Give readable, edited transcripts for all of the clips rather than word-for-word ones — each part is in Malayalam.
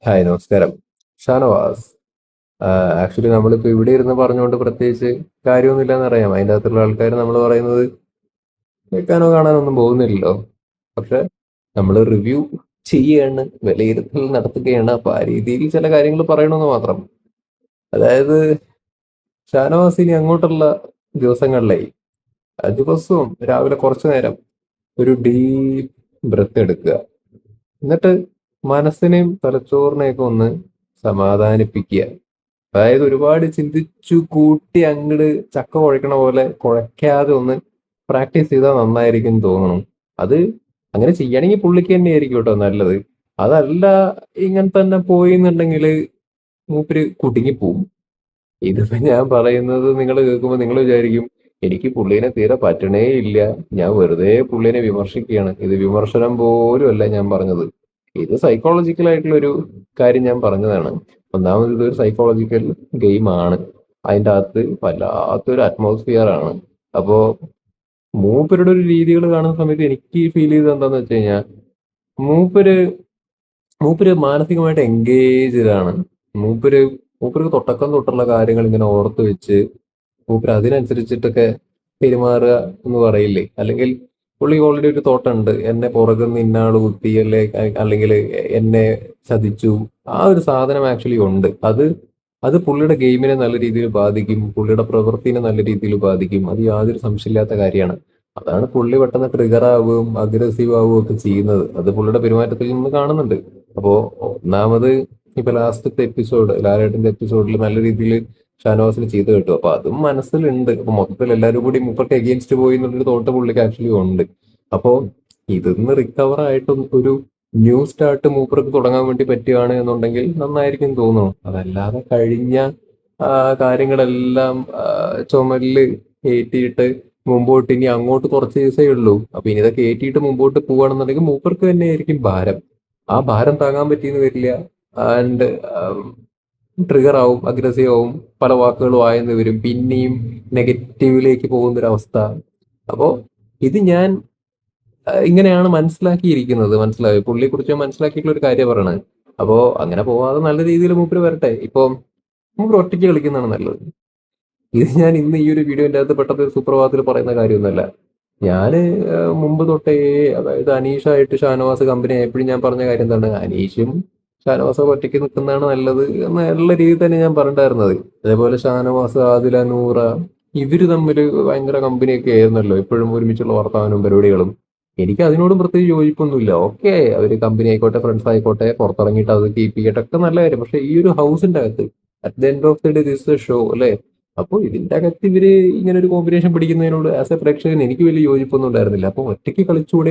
ഹായ് നമസ്കാരം. ഷാനവാസ്. ആക്ച്വലി നമ്മളിപ്പോൾ ഇവിടെ ഇരുന്ന് പറഞ്ഞുകൊണ്ട് പ്രത്യേകിച്ച് കാര്യമൊന്നുമില്ലെന്ന് അറിയാം. അതിൻ്റെ അകത്തുള്ള ആൾക്കാർ നമ്മൾ പറയുന്നത് കേൾക്കാനോ കാണാനോ ഒന്നും പോകുന്നില്ലല്ലോ. പക്ഷെ നമ്മൾ റിവ്യൂ ചെയ്യുകയാണ്, വിലയിരുത്തൽ നടത്തുകയാണ്. അപ്പോൾ ആ രീതിയിൽ ചില കാര്യങ്ങൾ പറയണമെന്ന് മാത്രം. അതായത് ഷാനവാസ് ഇനി അങ്ങോട്ടുള്ള ദിവസങ്ങളിലായി ദിവസവും രാവിലെ കുറച്ചു നേരം ഒരു ഡീപ്പ് ബ്രത്ത് എടുക്കുക. എന്നിട്ട് മനസ്സിനെയും തലച്ചോറിനെയൊക്കെ ഒന്ന് സമാധാനിപ്പിക്കുക. അതായത് ഒരുപാട് ചിന്തിച്ചു കൂട്ടി അങ്ങട് ചക്ക കുഴക്കണ പോലെ കുഴയ്ക്കാതെ ഒന്ന് പ്രാക്ടീസ് ചെയ്താൽ നന്നായിരിക്കും എന്ന് തോന്നണം. അത് അങ്ങനെ ചെയ്യണമെങ്കിൽ പുള്ളിക്ക് തന്നെ ആയിരിക്കും കേട്ടോ നല്ലത്. അതല്ല, ഇങ്ങനെ തന്നെ പോയി എന്നുണ്ടെങ്കിൽ മൂപ്പര് കുടുങ്ങിപ്പോവും. ഇതിപ്പോ ഞാൻ പറയുന്നത് നിങ്ങൾ കേൾക്കുമ്പോൾ നിങ്ങൾ വിചാരിക്കും എനിക്ക് പുള്ളീനെ തീരെ പറ്റണേ ഇല്ല, ഞാൻ വെറുതെ പുള്ളീനെ വിമർശിക്കുകയാണ്. ഇത് വിമർശനം പോലും അല്ല ഞാൻ പറഞ്ഞത്. ഇത് സൈക്കോളജിക്കൽ ആയിട്ടുള്ള ഒരു കാര്യം ഞാൻ പറഞ്ഞതാണ്. ഒന്നാമത് ഇതൊരു സൈക്കോളജിക്കൽ ഗെയിമാണ്. അതിൻ്റെ അകത്ത് വല്ലാത്തൊരു അറ്റ്മോസ്ഫിയർ ആണ്. അപ്പോ മൂപ്പരുടെ ഒരു രീതികൾ കാണുന്ന സമയത്ത് എനിക്ക് ഫീൽ ചെയ്തത് എന്താന്ന് വെച്ച് കഴിഞ്ഞാൽ മൂപ്പര് മൂപ്പര് മാനസികമായിട്ട് എൻഗേജ്ഡ് ആണ്. മൂപ്പര് മൂപ്പർക്ക് തൊട്ടക്കം തൊട്ടുള്ള കാര്യങ്ങൾ ഇങ്ങനെ ഓർത്ത് വെച്ച് മൂപ്പര് അതിനനുസരിച്ചിട്ടൊക്കെ പെരുമാറുക എന്ന് പറയില്ലേ. അല്ലെങ്കിൽ പുള്ളി ഓൾറെഡി ഒരു തോട്ടുണ്ട്, എന്നെ പുറകുന്ന് ഇന്നാള് കുത്തി അല്ലെ, അല്ലെങ്കിൽ എന്നെ ചതിച്ചു. ആ ഒരു സാധനം ആക്ച്വലി ഉണ്ട്. അത് പുള്ളിയുടെ ഗെയിമിനെ നല്ല രീതിയിൽ ബാധിക്കും, പുള്ളിയുടെ പ്രവൃത്തിനെ നല്ല രീതിയിൽ ബാധിക്കും. അത് യാതൊരു സംശയമില്ലാത്ത കാര്യമാണ്. അതാണ് പുള്ളി പെട്ടെന്ന് ട്രിഗർ ആവുകയും അഗ്രസീവ് ആവുകയും ഒക്കെ ചെയ്യുന്നത്. അത് പുള്ളിയുടെ പെരുമാറ്റത്തിൽ നിന്ന് കാണുന്നുണ്ട്. അപ്പോ ഒന്നാമത് ഇപ്പൊ ലാസ്റ്റത്തെ എപ്പിസോഡ്, ലാലേട്ടന്റെ എപ്പിസോഡിൽ നല്ല രീതിയിൽ ഷാനവാസിന് ചെയ്ത് കിട്ടും. അപ്പൊ അതും മനസ്സിലുണ്ട്. അപ്പൊ മൊത്തത്തിൽ എല്ലാവരും കൂടി മുപ്പത്തി അഗെയിൻസ്റ്റ് പോയി എന്നുള്ളൊരു തോട്ട് പുള്ളിക്ക് ആക്ച്വലി ഉണ്ട്. അപ്പോ ഇതിന്ന് റിക്കവർ ആയിട്ട് ഒരു ന്യൂ സ്റ്റാർട്ട് മൂപ്പർക്ക് തുടങ്ങാൻ വേണ്ടി പറ്റുകയാണ് എന്നുണ്ടെങ്കിൽ നന്നായിരിക്കും തോന്നുന്നു. അതല്ലാതെ കഴിഞ്ഞ ആ, കാര്യങ്ങളെല്ലാം ചുമലില് ഏറ്റിയിട്ട് മുമ്പോട്ട് ഇനി അങ്ങോട്ട് കുറച്ച് ദിവസമേ ഉള്ളൂ. അപ്പൊ ഇനി ഇതൊക്കെ ഏറ്റിയിട്ട് മുമ്പോട്ട് പോവുകയാണെന്നുണ്ടെങ്കിൽ മൂപ്പർക്ക് തന്നെ ആയിരിക്കും ഭാരം. ആ ഭാരം താങ്ങാൻ പറ്റിയെന്ന് വരില്ല. ആൻഡ് ട്രിഗർ ആവും, അഗ്രസീവ് ആവും, പല വാക്കുകളും ആയെന്ന് വരും, പിന്നെയും നെഗറ്റീവിലേക്ക് പോകുന്ന ഒരു അവസ്ഥ. അപ്പോ ഇത് ഞാൻ ഇങ്ങനെയാണ് മനസ്സിലാക്കിയിരിക്കുന്നത്. മനസ്സിലായോ? പുള്ളിയെ കുറിച്ച് ഞാൻ മനസ്സിലാക്കിയിട്ടുള്ള ഒരു കാര്യം പറയണത്. അപ്പോ അങ്ങനെ പോവാതെ നല്ല രീതിയിൽ മൂപ്പര് വരട്ടെ. ഇപ്പൊ മൂപ്പര് ഒറ്റയ്ക്ക് കളിക്കുന്നതാണ് നല്ലത്. ഇത് ഞാൻ ഇന്ന് ഈ ഒരു വീഡിയോന്റെ അകത്ത് പെട്ടെന്ന് ഒരു സുപ്രഭാതത്തിൽ പറയുന്ന കാര്യമൊന്നുമല്ല. ഞാന് മുമ്പ് തൊട്ടേ, അതായത് അനീഷായിട്ട് ഷാനവാസ് കമ്പനി ആയപ്പോഴും ഞാൻ പറഞ്ഞ കാര്യം എന്താണ്, അനീഷും ഷാനവാസും ഒറ്റയ്ക്ക് നിൽക്കുന്നതാണ് നല്ലത് എന്നുള്ള രീതിയിൽ തന്നെ ഞാൻ പറഞ്ഞിട്ടായിരുന്നത്. അതേപോലെ ഷാനവാസ്, ആദില, നൂറ, ഇവര് തമ്മിൽ ഭയങ്കര കമ്പനിയൊക്കെ ആയിരുന്നല്ലോ. എപ്പോഴും ഒരുമിച്ചുള്ള വർത്തമാനവും പരിപാടികളും. എനിക്ക് അതിനോടും പ്രത്യേകിച്ച് യോജിപ്പൊന്നുമില്ല. ഓക്കെ, അവര് കമ്പനി ആയിക്കോട്ടെ, ഫ്രണ്ട്സ് ആയിക്കോട്ടെ, പുറത്തിറങ്ങിയിട്ട് അത് കീപ്പ് ചെയ്യട്ടെ, ഒക്കെ നല്ല കാര്യം. പക്ഷെ ഈ ഒരു ഹൗസിന്റെ അകത്ത് at the end of the day this show അല്ലെ. അപ്പോൾ ഇതിന്റെ അകത്ത് ഇവര് ഇങ്ങനെ ഒരു കോമ്പിനേഷൻ പിടിക്കുന്നതിനോട് ആസ് എ പ്രേക്ഷകൻ എനിക്ക് വലിയ യോജിപ്പൊന്നും ഉണ്ടായിരുന്നില്ല. അപ്പൊ ഒറ്റയ്ക്ക് കളിച്ചൂടെ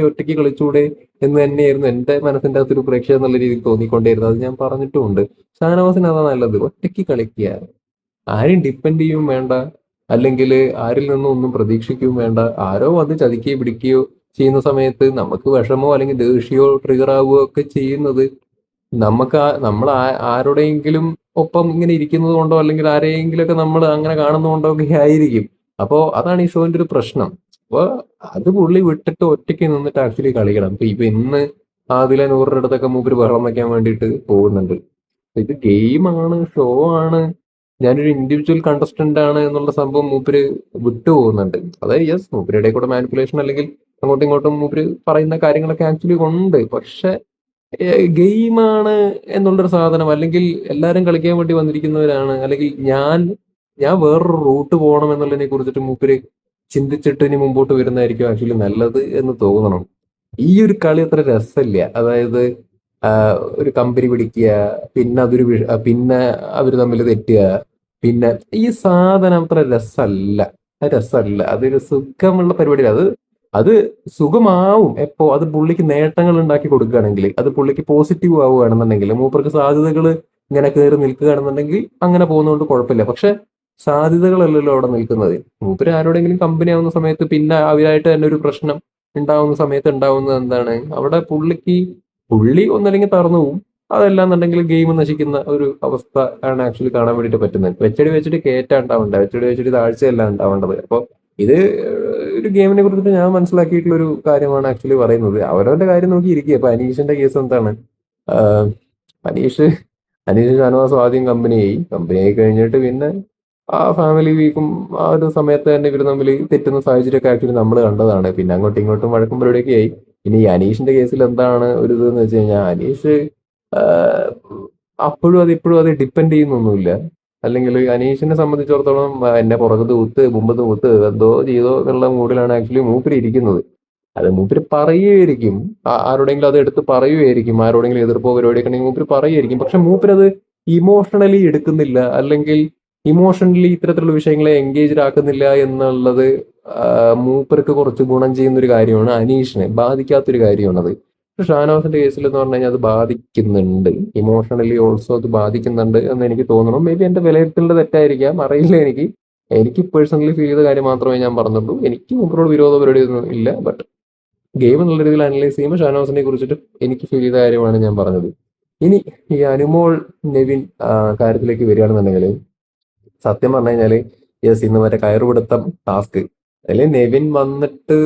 എന്ന് തന്നെയായിരുന്നു എന്റെ മനസ്സിന്റെ അകത്തൊരു പ്രേക്ഷകൻ എന്നുള്ള രീതിയിൽ തോന്നിക്കൊണ്ടേയിരുന്നത്. അത് ഞാൻ പറഞ്ഞിട്ടുമുണ്ട്. ഷാനവാസിന് അതാ നല്ലത്, ഒറ്റയ്ക്ക് കളിക്കുക. ആരെയും ഡിപ്പെൻഡ് ചെയ്യും വേണ്ട, അല്ലെങ്കിൽ ആരിൽ നിന്നും ഒന്നും പ്രതീക്ഷിക്കുകയും വേണ്ട. ആരോ വന്ന് ചതിക്കുകയോ പിടിക്കുകയോ ചെയ്യുന്ന സമയത്ത് നമുക്ക് വിഷമോ അല്ലെങ്കിൽ ദേഷ്യമോ ട്രിഗർ ആവുകയോ ഒക്കെ ചെയ്യുന്നത് നമുക്ക് നമ്മൾ ആരുടെയെങ്കിലും ഒപ്പം ഇങ്ങനെ ഇരിക്കുന്നത് കൊണ്ടോ അല്ലെങ്കിൽ ആരെയെങ്കിലും ഒക്കെ നമ്മൾ അങ്ങനെ കാണുന്നതുകൊണ്ടോ ഒക്കെ ആയിരിക്കും. അപ്പോ അതാണ് ഈ ഷോന്റെ ഒരു പ്രശ്നം. അപ്പൊ അത് പുള്ളി വിട്ടിട്ട് ഒറ്റയ്ക്ക് നിന്നിട്ട് ആക്ച്വലി കളിക്കണം. ഇപ്പൊ ഇന്ന് ആദില നൂറിന്റെ അടുത്തൊക്കെ മൂപ്പര് ബഹളം വയ്ക്കാൻ വേണ്ടിയിട്ട് പോകുന്നുണ്ട്. ഇത് ഗെയിമാണ്, ഷോ ആണ്, ഞാനൊരു ഇൻഡിവിജ്വൽ കണ്ടസ്റ്റന്റ് ആണ് എന്നുള്ള സംഭവം മൂപ്പര് വിട്ടുപോകുന്നുണ്ട്. അതായത് യെസ്, മൂപ്പരുടെ കൂടെ മാനിപ്പുലേഷൻ അല്ലെങ്കിൽ അങ്ങോട്ടും ഇങ്ങോട്ടും മൂപ്പര് പറയുന്ന കാര്യങ്ങളൊക്കെ ആക്ച്വലി ഉണ്ട്. പക്ഷെ ഗെയിമാണ് എന്നുള്ളൊരു സാധനം, അല്ലെങ്കിൽ എല്ലാരും കളിക്കാൻ വേണ്ടി വന്നിരിക്കുന്നവരാണ്, അല്ലെങ്കിൽ ഞാൻ വേറൊരു റൂട്ട് പോകണം എന്നുള്ളതിനെ കുറിച്ചിട്ട് മൂപ്പര് ചിന്തിച്ചിട്ട് ഇനി മുമ്പോട്ട് വരുന്നതായിരിക്കും ആക്ച്വലി നല്ലത് എന്ന് തോന്നണം. ഈ ഒരു കളി അത്ര രസമില്ല. അതായത് ഒരു കമ്പനി പിടിക്കുക, പിന്നെ പിന്നെ അവര് തമ്മിൽ തെറ്റുക, പിന്നെ ഈ സാധനം അത്ര രസമല്ല. അത് രസമല്ല, അതൊരു സുഖമുള്ള പരിപാടിയല്ല. അത് സുഖമാവും എപ്പോ അത് പുള്ളിക്ക് നേട്ടങ്ങൾ ഉണ്ടാക്കി കൊടുക്കുകയാണെങ്കിൽ, അത് പുള്ളിക്ക് പോസിറ്റീവ് ആവുകയാണെന്നുണ്ടെങ്കിൽ, മൂപ്പർക്ക് സാധ്യതകൾ ഇങ്ങനെ കയറി നിൽക്കുകയാണെന്നുണ്ടെങ്കിൽ അങ്ങനെ പോകുന്നതുകൊണ്ട് കുഴപ്പമില്ല. പക്ഷെ സാധ്യതകളല്ലല്ലോ അവിടെ നിൽക്കുന്നത്. മൂപ്പര് ആരോടെങ്കിലും കമ്പനി ആവുന്ന സമയത്ത് പിന്നെ അവരായിട്ട് തന്നെ ഒരു പ്രശ്നം ഉണ്ടാവുന്ന സമയത്ത് ഉണ്ടാവുന്നത് എന്താണ്, അവിടെ പുള്ളി ഒന്നല്ലെങ്കിൽ തളർന്നു പോവും. അതല്ലാന്നുണ്ടെങ്കിൽ ഗെയിം നശിക്കുന്ന ഒരു അവസ്ഥ ആണ് ആക്ച്വലി കാണാൻ വേണ്ടിയിട്ട് പറ്റുന്നത്. വെച്ചടി കയറ്റാ ഉണ്ടാവേണ്ടത്, വെച്ചടി താഴ്ചയല്ല ഉണ്ടാവേണ്ടത്. അപ്പൊ ഇത് ഒരു ഗെയിമിനെ കുറിച്ചിട്ട് ഞാൻ മനസ്സിലാക്കിയിട്ടുള്ള ഒരു കാര്യമാണ് ആക്ച്വലി പറയുന്നത്. അവരവന്റെ കാര്യം നോക്കി ഇരിക്കുക. ഇപ്പൊ അനീഷിന്റെ കേസ് എന്താണ്, അനീഷ് അനീഷ് ഷാനവാസും ആദ്യം കമ്പനിയായി കഴിഞ്ഞിട്ട് പിന്നെ ആ ഫാമിലി വീക്കും ആ ഒരു സമയത്ത് തന്നെ ഇവർ തമ്മിൽ തെറ്റുന്ന സാഹചര്യമൊക്കെ ആക്ച്വലി നമ്മൾ കണ്ടതാണ്. പിന്നെ അങ്ങോട്ടും ഇങ്ങോട്ടും വഴക്കും പരിപാടിയൊക്കെ ആയി. ഇനി ഈ അനീഷിന്റെ കേസിൽ എന്താണ് ഒരു ഇതെന്ന് വെച്ച് കഴിഞ്ഞാൽ അനീഷ് ആഹ്, അപ്പോഴും അത് ഇപ്പോഴും അത് ഡിപ്പെൻഡ് ചെയ്യുന്നൊന്നുമില്ല. അല്ലെങ്കിൽ അനീഷിനെ സംബന്ധിച്ചിടത്തോളം എന്നെ പുറകത്ത് കുത്ത് മുമ്പത്ത് കുത്ത് എന്തോ ചെയ്തോ എന്നുള്ള മൂഡിലാണ് ആക്ച്വലി മൂപ്പര് ഇരിക്കുന്നത്. അത് മൂപ്പര് പറയുമായിരിക്കും. ആരോടെങ്കിലും അത് എടുത്ത് പറയുമായിരിക്കും. ആരോടെങ്കിലും എതിർപ്പോ പരിപാടിയൊക്കെ ഉണ്ടെങ്കിൽ മൂപ്പര് പറയുമായിരിക്കും. പക്ഷെ മൂപ്പരത് ഇമോഷണലി എടുക്കുന്നില്ല, അല്ലെങ്കിൽ ഇമോഷണലി ഇത്തരത്തിലുള്ള വിഷയങ്ങളെ എൻഗേജ്ഡ് ആക്കുന്നില്ല എന്നുള്ളത് മൂപ്പർക്ക് കുറച്ച് ഗുണം ചെയ്യുന്ന ഒരു കാര്യമാണ്. അനീഷിനെ ബാധിക്കാത്തൊരു കാര്യമാണത്. പക്ഷെ ഷാനവാസിന്റെ കേസിൽ എന്ന് പറഞ്ഞു കഴിഞ്ഞാൽ അത് ബാധിക്കുന്നുണ്ട്. ഇമോഷണലി ഓൾസോ അത് ബാധിക്കുന്നുണ്ട് എന്ന് എനിക്ക് തോന്നുന്നു. മേ ബി എന്റെ വിലയിരുത്തലിന്റെ തെറ്റായിരിക്കാം, അറിയില്ല എനിക്ക്. എനിക്ക് പേഴ്സണലി ഫീൽ ചെയ്ത കാര്യം മാത്രമേ ഞാൻ പറഞ്ഞുള്ളൂ. എനിക്ക് മൂപ്പരോട് വിരോധ പരിപാടിയൊന്നും ഇല്ല. ബട്ട് ഗെയിം എന്നുള്ള രീതിയിൽ അനലൈസ് ചെയ്യുമ്പോൾ ഷാനവാസിനെ കുറിച്ചിട്ട് എനിക്ക് ഫീൽ ചെയ്ത കാര്യമാണ് ഞാൻ പറഞ്ഞത്. ഇനി ഈ അനുമോൾ നെവിൻ കാര്യത്തിലേക്ക് വരികയാണെന്നുണ്ടെങ്കിൽ സത്യം പറഞ്ഞു കഴിഞ്ഞാല് യെസ്, ഇന്ന് മറ്റേ കയറുപിടുത്തം ടാസ്ക് അതിൽ നെവിൻ വന്നിട്ട്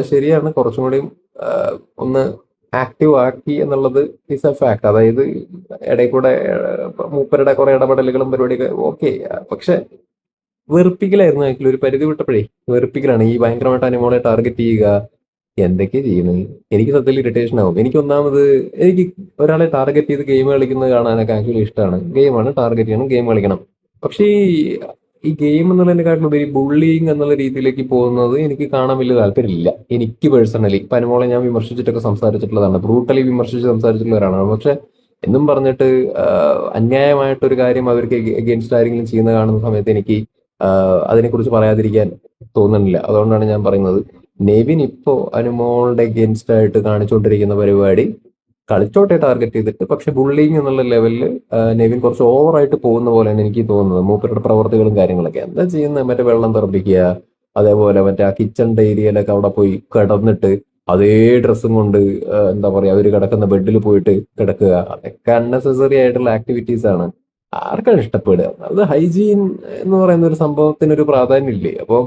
ശരിയാണ്, കുറച്ചും കൂടി ഒന്ന് ആക്റ്റീവ് ആക്കി എന്നുള്ളത് ഈസ് എ ഫാക്ട്. അതായത് ഇടയിൽ കൂടെ മൂപ്പരുടെ കുറെ ഇടപെടലുകളും പരിപാടിയൊക്കെ ഓക്കെ. പക്ഷെ വെറുപ്പിക്കലായിരുന്നു ആക്ച്വലി. ഒരു പരിധി വിട്ടപ്പോഴേ വെറുപ്പിക്കലാണ്. ഈ ഭയങ്കരമായിട്ട് അനിമോളെ ടാർഗറ്റ് ചെയ്യുക, എന്തൊക്കെയാ ചെയ്യുന്നത്. എനിക്ക് സത്യത്തിൽ ഇറിറ്റേഷൻ ആവും. എനിക്ക് ഒന്നാമത് എനിക്ക് ഒരാളെ ടാർഗറ്റ് ചെയ്ത് ഗെയിം കളിക്കുന്നത് കാണാനൊക്കെ ആക്ച്വലി ഇഷ്ടമാണ്. ഗെയിമാണ്, ടാർഗറ്റ് ചെയ്യണം, ഗെയിം കളിക്കണം. പക്ഷേ ഈ ഗെയിം എന്നുള്ളതിനെക്കാട്ടിലും ഉപരി ബുള്ളിങ് എന്നുള്ള രീതിയിലേക്ക് പോകുന്നത് എനിക്ക് കാണാൻ വലിയ താല്പര്യമില്ല. എനിക്ക് പേഴ്സണലി ഇപ്പൊ അനുമോളെ ഞാൻ വിമർശിച്ചിട്ടൊക്കെ സംസാരിച്ചിട്ടുള്ളതാണ്, ബ്രൂട്ടലി വിമർശിച്ച് സംസാരിച്ചിട്ടുള്ളവരാണ്. പക്ഷെ എന്നും പറഞ്ഞിട്ട് അന്യായമായിട്ടൊരു കാര്യം അവർക്ക് എഗെയിൻസ്റ്റ് ആരെങ്കിലും ചെയ്യുന്ന കാണുന്ന സമയത്ത് എനിക്ക് അതിനെക്കുറിച്ച് പറയാതിരിക്കാൻ തോന്നുന്നില്ല. അതുകൊണ്ടാണ് ഞാൻ പറയുന്നത്, നെവിൻ ഇപ്പോ അനുമോളുടെ അഗേൻസ്റ്റ് ആയിട്ട് കാണിച്ചുകൊണ്ടിരിക്കുന്ന പരിപാടി കളിച്ചോട്ടെ ടാർഗറ്റ് ചെയ്തിട്ട്. പക്ഷെ ബുള്ളിങ് എന്നുള്ള ലെവലിൽ നെവിൻ കുറച്ച് ഓവറായിട്ട് പോകുന്ന പോലെയാണ് എനിക്ക് തോന്നുന്നത്. മൂപ്പരുടെ പ്രവർത്തികളും കാര്യങ്ങളൊക്കെ എന്താ ചെയ്യുന്നത്, മറ്റേ വെള്ളം തെറപ്പിക്കുക, അതേപോലെ മറ്റേ ആ കിച്ചണിന്റെ ഏരിയയിലൊക്കെ അവിടെ പോയി കിടന്നിട്ട് അതേ ഡ്രസ്സും കൊണ്ട് എന്താ പറയാ അവര് കിടക്കുന്ന ബെഡിൽ പോയിട്ട് കിടക്കുക. അതൊക്കെ അൺനെസസറി ആയിട്ടുള്ള ആക്ടിവിറ്റീസ് ആണ്. ആർക്കാണ് ഇഷ്ടപ്പെടുക? അത് ഹൈജീൻ എന്ന് പറയുന്ന ഒരു സംഭവത്തിന് ഒരു പ്രാധാന്യം ഇല്ലേ? അപ്പൊ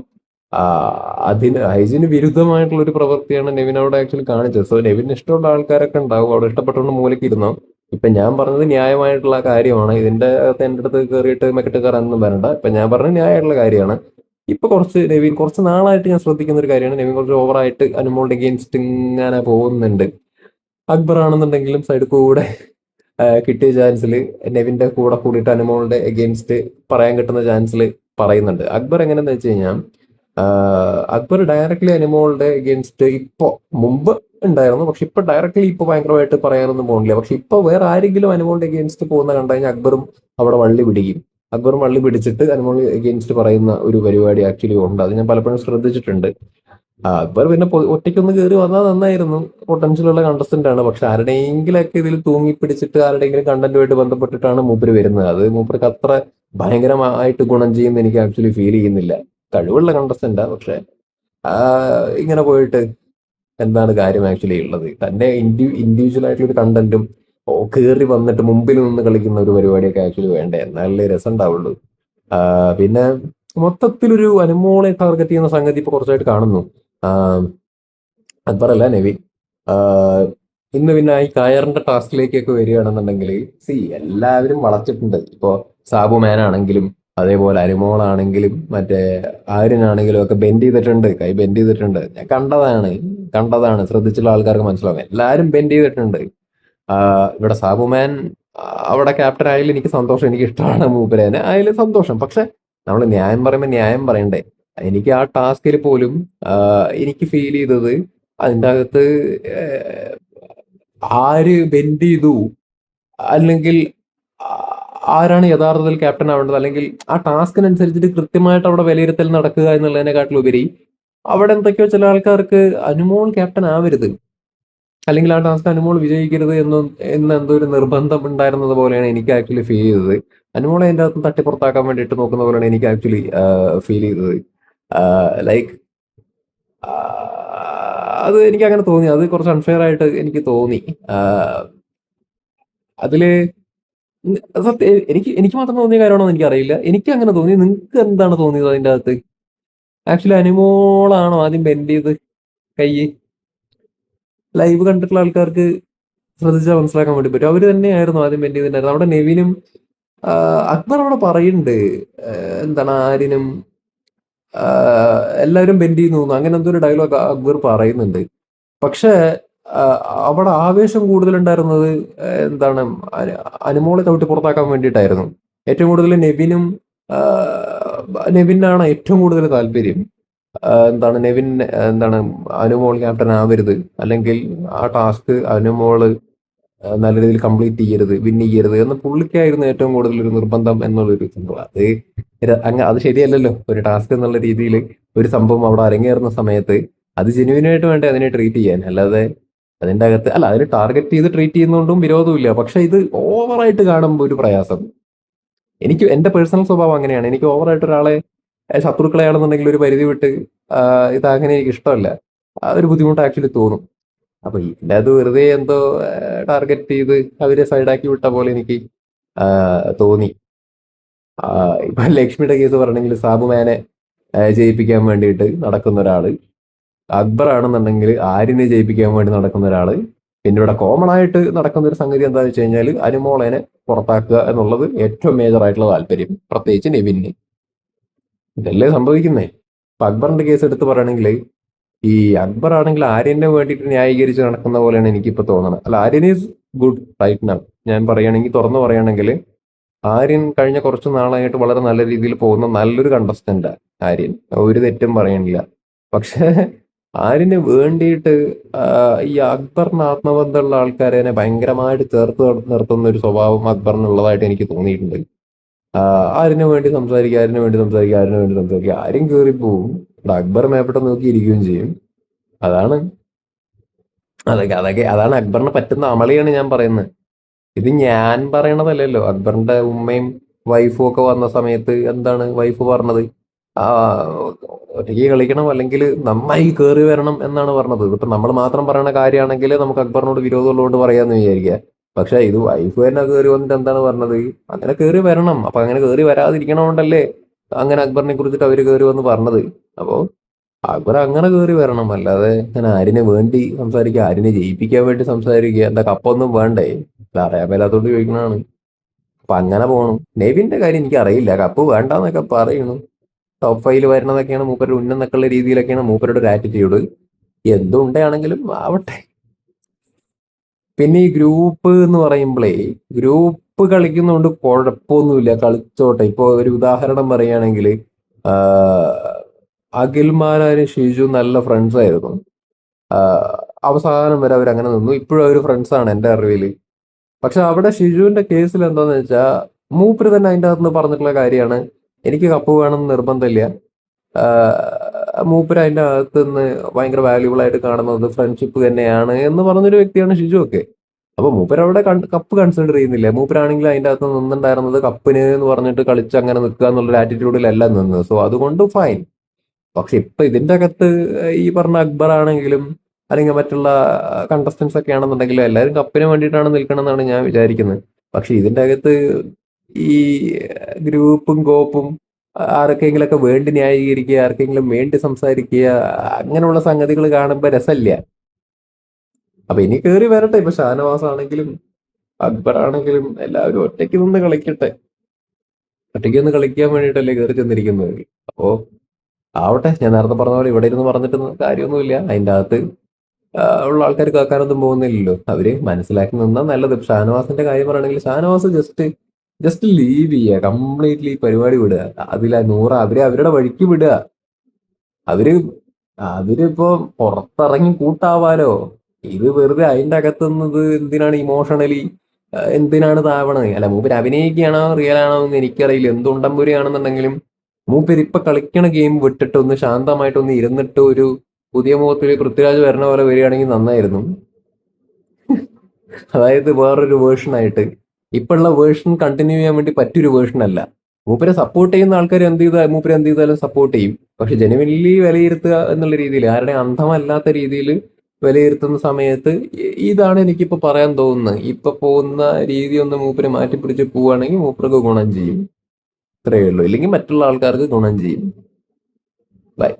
ആ, അതിന് ഹൈജീന് വിരുദ്ധമായിട്ടുള്ള ഒരു പ്രവൃത്തിയാണ് നെവിൻ അവിടെ ആക്ച്വലി കാണിച്ചത്. സോ നെവിന് ഇഷ്ടമുള്ള ആൾക്കാരൊക്കെ ഉണ്ടാവും, അവിടെ ഇഷ്ടപ്പെട്ടുകൊണ്ട് മൂലയ്ക്ക് ഇരുന്നോ. ഇപ്പൊ ഞാൻ പറഞ്ഞത് ന്യായമായിട്ടുള്ള കാര്യമാണ്. ഇതിന്റെ അകത്ത് എന്റെ അടുത്ത് കയറിയിട്ട് മെക്കിട്ട് കയറാനൊന്നും വരണ്ട. ഇപ്പൊ ഞാൻ പറഞ്ഞത് ന്യായമായിട്ടുള്ള കാര്യമാണ്. ഇപ്പൊ കുറച്ച് നെവിൻ കുറച്ച് നാളായിട്ട് ഞാൻ ശ്രദ്ധിക്കുന്ന ഒരു കാര്യമാണ്, നെവിൻ കുറച്ച് ഓവറായിട്ട് അനുമോളുടെ അഗേൻസ്റ്റ് ഇങ്ങനെ പോകുന്നുണ്ട്. അക്ബർ ആണെന്നുണ്ടെങ്കിലും സൈഡ് കൂടെ കിട്ടിയ ചാൻസിൽ നെവിന്റെ കൂടെ കൂടിയിട്ട് അനുമോളുടെ എഗെയിൻസ്റ്റ് പറയാൻ കിട്ടുന്ന ചാൻസിൽ പറയുന്നുണ്ട്. അക്ബർ എങ്ങനെയെന്ന് വെച്ച് കഴിഞ്ഞാൽ അക്ബർ ഡയറക്ട്ലി അനുമോളുടെ എഗെയിൻസ്റ്റ് ഇപ്പോ മുമ്പ് ഉണ്ടായിരുന്നു, പക്ഷെ ഇപ്പൊ ഡയറക്ട്ലി ഇപ്പൊ ഭയങ്കരമായിട്ട് പറയാനൊന്നും പോകുന്നില്ല. പക്ഷെ ഇപ്പൊ വേറെ ആരെങ്കിലും അനുമോളുടെ എഗെയിൻസ്റ്റ് പോകുന്ന കണ്ടു കഴിഞ്ഞാൽ അക്ബറും അവിടെ വള്ളി പിടിക്കും. അക്ബറും വള്ളി പിടിച്ചിട്ട് അനുമോൾ എഗെയിൻസ്റ്റ് പറയുന്ന ഒരു പരിപാടി ആക്ച്വലി ഉണ്ട്. അത് ഞാൻ പലപ്പോഴും ശ്രദ്ധിച്ചിട്ടുണ്ട്. അക്ബർ പിന്നെ ഒറ്റയ്ക്കൊന്ന് കയറി വന്നാൽ നന്നായിരുന്നു. പൊട്ടൻഷ്യൽ ഉള്ള കണ്ടസ്റ്റന്റ് ആണ്. പക്ഷെ ആരുടെയെങ്കിലൊക്കെ ഇതിൽ തൂങ്ങി പിടിച്ചിട്ട് ആരുടെയെങ്കിലും കണ്ടന്റുമായിട്ട് ബന്ധപ്പെട്ടിട്ടാണ് മൂപ്പര് വരുന്നത്. അത് മൂപ്പർക്ക് അത്ര ഭയങ്കരമായിട്ട് ഗുണം ചെയ്യുന്ന എനിക്ക് ആക്ച്വലി ഫീൽ ചെയ്യുന്നില്ല. കഴിവുള്ള കണ്ടസ്റ്റന്റാ, പക്ഷെ ഇങ്ങനെ പോയിട്ട് എന്താണ് കാര്യം ആക്ച്വലി ഉള്ളത്? തന്റെ ഇൻഡിവിജ്വൽ ആയിട്ടുള്ള ഒരു കണ്ടന്റും കയറി വന്നിട്ട് മുമ്പിൽ നിന്ന് കളിക്കുന്ന ഒരു പരിപാടിയൊക്കെ ആക്ച്വലി വേണ്ടേ, എന്നാലേ രസം ഉണ്ടാവുള്ളൂ. പിന്നെ മൊത്തത്തിലൊരു അനുമോളെ ടാർഗറ്റ് ചെയ്യുന്ന സംഗതി ഇപ്പൊ കുറച്ചായിട്ട് കാണുന്നു. അക്ബറല്ല, നെവിൻ. ആഹ് ഇന്ന് പിന്നെ ഈ കയറിന്റെ ടാസ്കിലേക്കൊക്കെ വരികയാണെന്നുണ്ടെങ്കിൽ സി എല്ലാവരും വളച്ചിട്ടുണ്ട്. ഇപ്പോ സാബു മാൻ ആണെങ്കിലും അതേപോലെ അനുമോളാണെങ്കിലും മറ്റേ ആര്യനാണെങ്കിലും ഒക്കെ ബെൻഡ് ചെയ്തിട്ടുണ്ട്, കൈ ബെൻഡ് ചെയ്തിട്ടുണ്ട്. ഞാൻ കണ്ടതാണ് ശ്രദ്ധിച്ചുള്ള ആൾക്കാർക്ക് മനസ്സിലാവും. എല്ലാരും ബെൻഡ് ചെയ്തിട്ടുണ്ട്. ഇവിടെ സാബുമാൻ അവിടെ ക്യാപ്റ്റൻ ആയാലും എനിക്ക് സന്തോഷം, എനിക്ക് ഇഷ്ടമാണ് മൂപ്പരേനെ ആയാലും സന്തോഷം. പക്ഷെ നമ്മൾ ന്യായം പറയുമ്പോൾ ന്യായം പറയണ്ടേ? എനിക്ക് ആ ടാസ്കിൽ പോലും എനിക്ക് ഫീൽ ചെയ്തത് അതിൻ്റെ അകത്ത് ആഹ് ആര് ബെൻഡ് ചെയ്തു, അല്ലെങ്കിൽ ആരാണ് യഥാർത്ഥത്തിൽ ക്യാപ്റ്റൻ ആവേണ്ടത്, അല്ലെങ്കിൽ ആ ടാസ്കിനനുസരിച്ചിട്ട് കൃത്യമായിട്ട് അവിടെ വിലയിരുത്തൽ നടക്കുക എന്നുള്ളതിനെക്കാട്ടിലുപരി അവിടെ എന്തൊക്കെയോ ചില ആൾക്കാർക്ക് അനുമോൾ ക്യാപ്റ്റൻ ആവരുത്, അല്ലെങ്കിൽ ആ ടാസ്ക് അനുമോൾ വിജയിക്കരുത് എന്ന് എന്തോ ഒരു നിർബന്ധം ഉണ്ടായിരുന്നത് പോലെയാണ് എനിക്ക് ആക്ച്വലി ഫീൽ ചെയ്തത്. അനുമോളെ അതിൻ്റെ അകത്ത് തട്ടിപ്പുറത്താക്കാൻ വേണ്ടിയിട്ട് നോക്കുന്ന പോലെയാണ് എനിക്ക് ആക്ച്വലി ഫീൽ ചെയ്തത്. ലൈക്ക് അത് എനിക്ക് അങ്ങനെ തോന്നി. അത് കുറച്ച് അൺഫെയർ ആയിട്ട് എനിക്ക് തോന്നി. ആഹ് അതില് സത്യം എനിക്ക് എനിക്ക് മാത്രം തോന്നിയ കാര്യമാണോ എന്ന് എനിക്കറിയില്ല. എനിക്ക് അങ്ങനെ തോന്നി. നിങ്ങൾക്ക് എന്താണ് തോന്നിയത് അതിൻ്റെ അകത്ത്? ആക്ച്വലി അനുമോളാണോ ആദ്യം ബെൻഡ് ചെയ്ത് കൈ? ലൈവ് കണ്ടിട്ടുള്ള ആൾക്കാർക്ക് ശ്രദ്ധിച്ചാൽ മനസ്സിലാക്കാൻ വേണ്ടി പറ്റും. അവര് തന്നെയായിരുന്നു ആദ്യം ബെൻഡ് ചെയ്തിട്ടുണ്ടായിരുന്നത്. അവിടെ നെവിനും അക്ബർ അവിടെ പറയുന്നുണ്ട്, എന്താണ് ആര്യനും എല്ലാവരും ബെൻഡ് ചെയ്യുന്നു അങ്ങനെ എന്തോ ഒരു ഡയലോഗ് അക്ബർ പറയുന്നുണ്ട്. പക്ഷേ ആ, അവിടെ ആവേശം കൂടുതലുണ്ടായിരുന്നത് എന്താണ് അന- അനുമോളെ ചവിട്ടി പുറത്താക്കാൻ വേണ്ടിയിട്ടായിരുന്നു. ഏറ്റവും കൂടുതൽ ആ, നെവിനാണ് ഏറ്റവും കൂടുതൽ താല്പര്യം. എന്താണ് നെവിൻ, എന്താണ് അനുമോൾ ക്യാപ്റ്റൻ ആവരുത്, അല്ലെങ്കിൽ ആ ടാസ്ക് അനുമോള് നല്ല രീതിയിൽ കംപ്ലീറ്റ് ചെയ്യരുത്, വിൻ ചെയ്യരുത് എന്ന് പുള്ളിക്കായിരുന്നു ഏറ്റവും കൂടുതൽ ഒരു നിർബന്ധം എന്നുള്ളൊരു സംഭവം. അത് അത് ശരിയല്ലല്ലോ. ഒരു ടാസ്ക് എന്നുള്ള രീതിയിൽ ഒരു സംഭവം അവിടെ അരങ്ങേറുന്ന സമയത്ത് അത് ജെന്യൂനായിട്ട് വേണ്ടേ അതിനെ ട്രീറ്റ് ചെയ്യാൻ. അല്ലാതെ അതിന്റെ അകത്ത് അല്ല, അതിന് ടാർഗറ്റ് ചെയ്ത് ട്രീറ്റ് ചെയ്യുന്നതുകൊണ്ടും വിരോധമില്ല. പക്ഷെ ഇത് ഓവറായിട്ട് കാണുമ്പോൾ ഒരു പ്രയാസം. എനിക്ക് എന്റെ പേഴ്സണൽ സ്വഭാവം അങ്ങനെയാണ്. എനിക്ക് ഓവറായിട്ട് ഒരാളെ ശത്രുക്കളെയാണെന്നുണ്ടെങ്കിൽ ഒരു പരിധി വിട്ട് ഇതങ്ങനെ എനിക്ക് ഇഷ്ടമല്ല. ആ ഒരു ബുദ്ധിമുട്ട് ആക്ച്വലി തോന്നും. അപ്പൊ ഇതിന്റെ അത് വെറുതെ എന്തോ ടാർഗറ്റ് ചെയ്ത് അവരെ സൈഡാക്കി വിട്ട പോലെ എനിക്ക് തോന്നി. ഇപ്പൊ ലക്ഷ്മിയുടെ കേസ് പറഞ്ഞെങ്കിൽ സാബുമാനെ ജയിപ്പിക്കാൻ വേണ്ടിയിട്ട് നടക്കുന്ന ഒരാള്, അക്ബർ ആണെന്നുണ്ടെങ്കിൽ ആര്യനെ ജയിപ്പിക്കാൻ വേണ്ടി നടക്കുന്ന ഒരാള്, പിന്നെ ഇവിടെ കോമൺ ആയിട്ട് നടക്കുന്ന ഒരു സംഗതി എന്താണെന്ന് വെച്ച് കഴിഞ്ഞാൽ അനുമോളനെ പുറത്താക്കുക എന്നുള്ളത് ഏറ്റവും മേജർ ആയിട്ടുള്ള താല്പര്യം, പ്രത്യേകിച്ച് നെവിന്. ഇതല്ലേ സംഭവിക്കുന്നേ. ഇപ്പൊ അക്ബറിന്റെ കേസ് എടുത്ത് പറയുകയാണെങ്കിൽ ഈ അക്ബർ ആണെങ്കിൽ ആര്യനെ വേണ്ടിയിട്ട് ന്യായീകരിച്ച് നടക്കുന്ന പോലെയാണ് എനിക്കിപ്പോ തോന്നുന്നത്. അല്ല, Aryan is good right now. ഞാൻ പറയുകയാണെങ്കിൽ, തുറന്നു പറയുകയാണെങ്കിൽ ആര്യൻ കഴിഞ്ഞ കുറച്ച് നാളായിട്ട് വളരെ നല്ല രീതിയിൽ പോകുന്ന നല്ലൊരു കണ്ടസ്റ്റന്റ് ആര്യൻ, ഒരു തെറ്റും പറയണില്ല. പക്ഷെ ആര്യന് വേണ്ടിയിട്ട് ആ, ഈ അക്ബറിന് ആത്മബന്ധമുള്ള ആൾക്കാരെ ഭയങ്കരമായിട്ട് ചേർത്ത് നിർത്തുന്ന ഒരു സ്വഭാവം അക്ബറിനുള്ളതായിട്ട് എനിക്ക് തോന്നിയിട്ടുണ്ട്. ആരിനു വേണ്ടി സംസാരിക്കുക, ആരിനു വേണ്ടി സംസാരിക്കുക, ആരിനു വേണ്ടി സംസാരിക്കുക, ആരും കയറിപ്പോവും. ഇവിടെ അക്ബർ മേപ്പെട്ട നോക്കി ഇരിക്കുകയും ചെയ്യും. അതാണ് അതാണ് അക്ബറിന് പറ്റുന്ന അമളിയാണ് ഞാൻ പറയുന്നത്. ഇത് ഞാൻ പറയണതല്ലല്ലോ. അക്ബറിന്റെ ഉമ്മയും വൈഫും ഒക്കെ വന്ന സമയത്ത് എന്താണ് വൈഫ് പറഞ്ഞത്? ആ, ഒറ്റയ്ക്ക് കളിക്കണം, അല്ലെങ്കിൽ നന്നായി കയറി വരണം എന്നാണ് പറഞ്ഞത്. ഇതിപ്പോ നമ്മൾ മാത്രം പറയുന്ന കാര്യമാണെങ്കിൽ നമുക്ക് അക്ബറിനോട് വിരോധമുള്ളതുകൊണ്ട് പറയാന്ന് വിചാരിക്കുക. പക്ഷെ ഇത് വൈഫ് തന്നെ കയറി വന്നിട്ട് എന്താണ് പറഞ്ഞത്? അങ്ങനെ കയറി വരണം. അപ്പൊ അങ്ങനെ കയറി വരാതിരിക്കണോണ്ടല്ലേ അങ്ങനെ അക്ബറിനെ കുറിച്ചിട്ട് അവര് കയറി വന്ന് പറഞ്ഞത്. അപ്പോ അക്ബർ അങ്ങനെ കയറി വരണം. അല്ലാതെ അങ്ങനെ ആരിനെ വേണ്ടി സംസാരിക്കുക, ആരിനെ ജയിപ്പിക്കാൻ വേണ്ടി സംസാരിക്കുക, എന്താ കപ്പൊന്നും വേണ്ടേ? ഇത് അറിയാൻ മേലാത്തോണ്ട് ചോദിക്കണതാണ്. അപ്പൊ അങ്ങനെ പോകണം. നെവിന്റെ കാര്യം എനിക്ക് അറിയില്ല. കപ്പ് വേണ്ടാന്നൊക്കെ പറയുന്നു. ടോപ്പ് 5 വരുന്നതൊക്കെയാണ് മൂപ്പരുടെ ഉന്നം എന്നൊക്കെയുള്ള രീതിയിലൊക്കെയാണ് മൂപ്പരുടെ ഒരു ആറ്റിറ്റ്യൂഡ്. എന്തുണ്ടാണെങ്കിലും ആവട്ടെ. പിന്നെ ഈ ഗ്രൂപ്പ് എന്ന് പറയുമ്പോഴേ, ഗ്രൂപ്പ് കളിക്കുന്നതുകൊണ്ട് കുഴപ്പമൊന്നുമില്ല, കളിച്ചോട്ടെ. ഇപ്പൊ ഒരു ഉദാഹരണം പറയുകയാണെങ്കിൽ അഖിൽമാരാരും ഷിജു നല്ല ഫ്രണ്ട്സ് ആയിരുന്നു. അവസാനം വരെ അവർ അങ്ങനെ നിന്നു. ഇപ്പോഴും അവർ ഫ്രണ്ട്സ് ആണ് എന്റെ അറിവില്. പക്ഷെ അവിടെ ഷിജുവിന്റെ കേസിൽ എന്താന്ന് വെച്ചാൽ മൂപ്പര് തന്നെ അതിന്റെ അകത്ത് നിന്ന് പറഞ്ഞിട്ടുള്ള കാര്യമാണ്, എനിക്ക് കപ്പ് വേണമെന്ന് നിർബന്ധമില്ല. മൂപ്പര് അതിന്റെ അകത്ത് നിന്ന് ഭയങ്കര വാല്യുബിൾ ആയിട്ട് കാണുന്നത് ഫ്രണ്ട്ഷിപ്പ് തന്നെയാണ് എന്ന് പറഞ്ഞൊരു വ്യക്തിയാണ് ഷിജു ഒക്കെ. അപ്പൊ മൂപ്പര് അവിടെ കപ്പ് കൺസിഡർ ചെയ്യുന്നില്ല. മൂപ്പരാണെങ്കിൽ അതിന്റെ അകത്ത് നിന്നുണ്ടായിരുന്നത് കപ്പിന് എന്ന് പറഞ്ഞിട്ട് കളിച്ച് അങ്ങനെ നിൽക്കുക എന്നുള്ള ആറ്റിറ്റ്യൂഡിലല്ല നിന്നത്. സോ അതുകൊണ്ട് ഫൈൻ. പക്ഷെ ഇപ്പൊ ഇതിന്റെ അകത്ത് ഈ പറഞ്ഞ അക്ബർ ആണെങ്കിലും അല്ലെങ്കിൽ മറ്റുള്ള കണ്ടസ്റ്റൻസ് ഒക്കെ ആണെന്നുണ്ടെങ്കിലും എല്ലാവരും കപ്പിന് വേണ്ടിയിട്ടാണ് നിൽക്കണമെന്നാണ് ഞാൻ വിചാരിക്കുന്നത്. പക്ഷെ ഇതിന്റെ അകത്ത് ഈ ഗ്രൂപ്പും കോപ്പും ആർക്കെങ്കിലും ഒക്കെ വേണ്ടി ന്യായീകരിക്കുക, ആർക്കെങ്കിലും വേണ്ടി സംസാരിക്കുക, അങ്ങനെയുള്ള സംഗതികൾ കാണുമ്പോ രസമില്ല. അപ്പൊ ഇനി കയറി വരട്ടെ. ഇപ്പൊ ഷാനവാസ് ആണെങ്കിലും അക്ബർ ആണെങ്കിലും എല്ലാവരും ഒറ്റയ്ക്ക് നിന്ന് കളിക്കട്ടെ. ഒറ്റയ്ക്ക് നിന്ന് കളിക്കാൻ വേണ്ടിയിട്ടല്ലേ കയറി ചെന്നിരിക്കുന്നത്. അപ്പോ ആവട്ടെ. ഞാൻ നേരത്തെ പറഞ്ഞ പോലെ ഇവിടെ ഇരുന്ന് പറഞ്ഞിട്ട് കാര്യമൊന്നുമില്ല. അതിന്റെ അകത്ത് ഉള്ള ആൾക്കാർ കേൾക്കാനൊന്നും പോകുന്നില്ലല്ലോ. അവര് മനസ്സിലാക്കി നിന്നാ നല്ലത്. ഷാനവാസിന്റെ കാര്യം പറയുകയാണെങ്കിൽ ഷാനവാസ് ജസ്റ്റ് ജസ്റ്റ് ലീവ് ചെയ്യുക, കംപ്ലീറ്റ്ലി പരിപാടി വിടുക. അതിലാ നൂറ് അവരെ അവരുടെ വഴിക്ക് വിടുക. അവര് അവരിപ്പോ പുറത്തിറങ്ങി കൂട്ടാവാലോ. ഇത് വെറുതെ അതിന്റെ അകത്തുനിന്നത് എന്തിനാണ് ഇമോഷണലി എന്തിനാണ് താവണത്? അല്ല, മൂപ്പര് അഭിനയിക്കുകയാണോ റിയൽ ആണോ എന്ന് എനിക്കറിയില്ല. എന്തുണ്ടമ്പുരിയാണെന്നുണ്ടെങ്കിലും മൂപ്പര് ഇപ്പൊ കളിക്കണ ഗെയിം വിട്ടിട്ട് ഒന്ന് ശാന്തമായിട്ട് ഒന്ന് ഇരുന്നിട്ട് ഒരു പുതിയ മുഖത്തിൽ പൃഥ്വിരാജ് വരണ പോലെ വരികയാണെങ്കിൽ നന്നായിരുന്നു. അതായത് വേറൊരു വേർഷൻ ആയിട്ട്. ഇപ്പോഴുള്ള വേർഷൻ കണ്ടിന്യൂ ചെയ്യാൻ വേണ്ടി പറ്റിയൊരു വേർഷൻ അല്ല. മൂപ്പരെ സപ്പോർട്ട് ചെയ്യുന്ന ആൾക്കാർ മൂപ്പര് എന്ത് ചെയ്താലും സപ്പോർട്ട് ചെയ്യും. പക്ഷെ ജെനുവിൻലി വിലയിരുത്തുക എന്നുള്ള രീതിയിൽ, ആരുടെ അന്ധമല്ലാത്ത രീതിയിൽ വിലയിരുത്തുന്ന സമയത്ത് ഇതാണ് എനിക്കിപ്പോ പറയാൻ തോന്നുന്നത്. ഇപ്പൊ പോകുന്ന രീതി ഒന്ന് മൂപ്പര് മാറ്റിപ്പിടിച്ച് പോവുകയാണെങ്കിൽ മൂപ്പർക്ക് ഗുണം ചെയ്യും. ഇത്രയേ ഉള്ളൂ. ഇല്ലെങ്കിൽ മറ്റുള്ള ആൾക്കാർക്ക് ഗുണം ചെയ്യും. ബൈ.